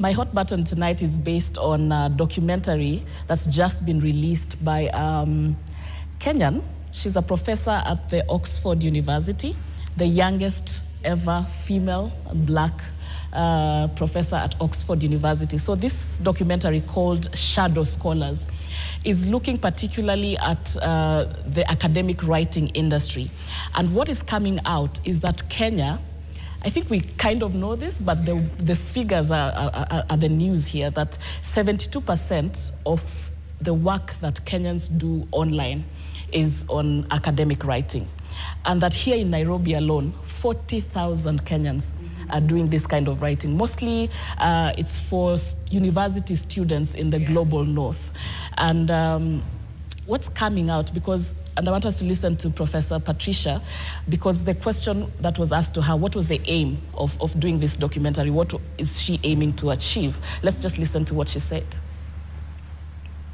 My hot button tonight is based on a documentary that's just been released by Kenyan. She's a professor at the Oxford University, the youngest ever female Black professor at Oxford University. So this documentary called Shadow Scholars is looking particularly at the academic writing industry. And what is coming out is that Kenya, I think we kind of know this, but the figures are the news here, that 72% of the work that Kenyans do online is on academic writing. And that here in Nairobi alone, 40,000 Kenyans are doing this kind of writing. Mostly it's for university students in the global north. And what's coming out, and I want us to listen to Professor Patricia, because the question that was asked to her, what was the aim of doing this documentary? What is she aiming to achieve? Let's just listen to what she said.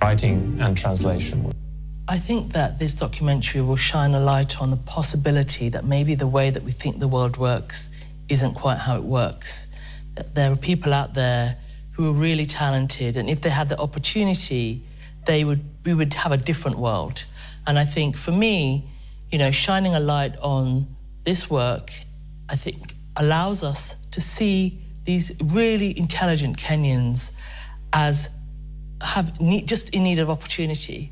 Writing and translation. I think that this documentary will shine a light on the possibility that maybe the way that we think the world works isn't quite how it works. There are people out there who are really talented, and if they had the opportunity, we would have a different world. And I think for me, shining a light on this work, I think allows us to see these really intelligent Kenyans as just in need of opportunity.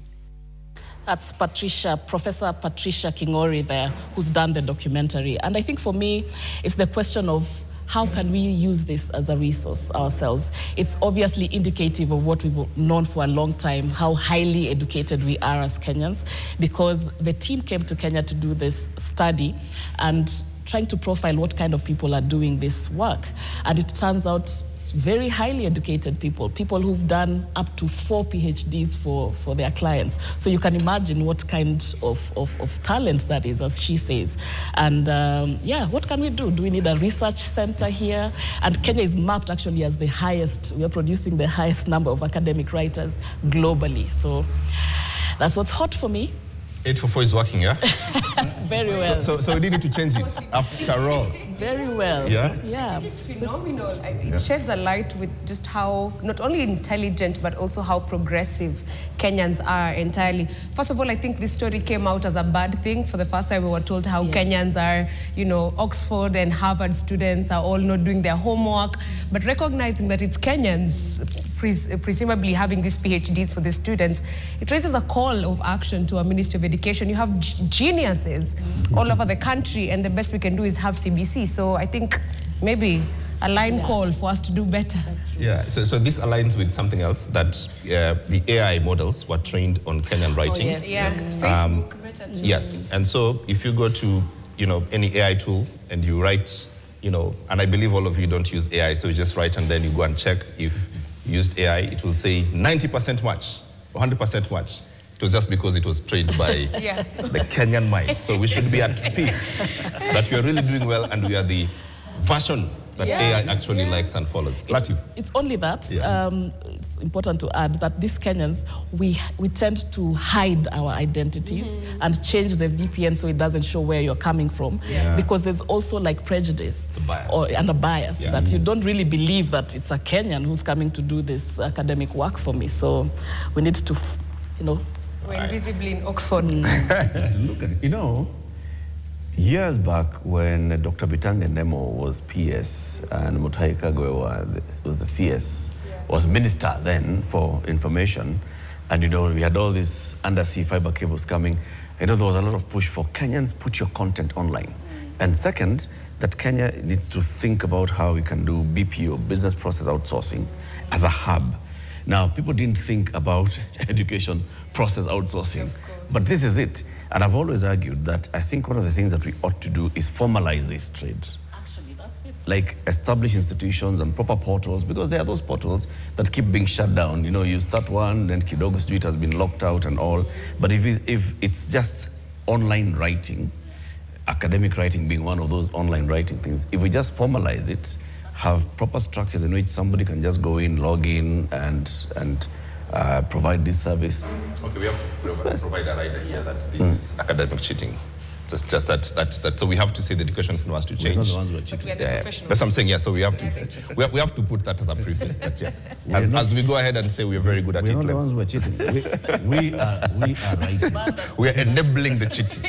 That's Professor Patricia Kingori there, who's done the documentary. And I think for me, it's the question of how can we use this as a resource ourselves? It's obviously indicative of what we've known for a long time, how highly educated we are as Kenyans, because the team came to Kenya to do this study and trying to profile what kind of people are doing this work. And it turns out very highly educated people who've done up to 4 PhDs for their clients. So you can imagine what kind of talent that is, as she says. And what can we do? Do we need a research center here? And Kenya is mapped actually as the highest, we are producing the highest number of academic writers globally. So that's what's hot for me. 844 is working, yeah? Very well. So we needed to change it after all. Very well. Yeah? Yeah. I think it's phenomenal. It sheds a light with just how not only intelligent but also how progressive Kenyans are entirely. First of all, I think this story came out as a bad thing. For the first time, we were told how Kenyans are, Oxford and Harvard students are all not doing their homework. But recognizing that it's Kenyans presumably having these PhDs for the students, it raises a call of action to our Ministry of Education. You have geniuses all over the country, and the best we can do is have CBC. So I think maybe a line call for us to do better. Yeah, so this aligns with something else, that the AI models were trained on Kenyan writing. Oh, yes. Facebook, Meta too. Yes, and so if you go to any AI tool and you write, and I believe all of you don't use AI, so you just write and then you go and check if you used AI, it will say 90% match, 100% match. It was just because it was trained by the Kenyan mind. So we should be at peace that we are really doing well and we are the version that AI actually likes and follows. It's only that. It's important to add that these Kenyans, we tend to hide our identities and change the VPN so it doesn't show where you're coming from. Because there's also like prejudice and a bias that you don't really believe that it's a Kenyan who's coming to do this academic work for me. So we need to, We're invisibly in Oxford. Look at it. Years back when Dr. Bitange Nemo was PS and Mutahi Kagwe was the CS, was minister then for information, and we had all these undersea fiber cables coming, there was a lot of push for Kenyans, put your content online. And second, that Kenya needs to think about how we can do BPO, business process outsourcing, as a hub. Now, people didn't think about education process outsourcing, but this is it. And I've always argued that I think one of the things that we ought to do is formalize this trade. Actually, that's it. Like establish institutions and proper portals, because there are those portals that keep being shut down. You start one, then Kidogo Street has been locked out and all. But if it's just online writing, academic writing being one of those online writing things, if we just formalize it, have proper structures in which somebody can just go in, log in, and provide this service. Okay, we have to provide a rider here that this is academic cheating. Just that. So we have to say the education system has to change. We're not the ones who are cheating. We are the professionals. That's what I'm saying. Yeah. So we have to put that as a preface. That yes. As we go ahead and say we are very good at it. We're not the ones who are cheating. We are right. We are enabling the cheating.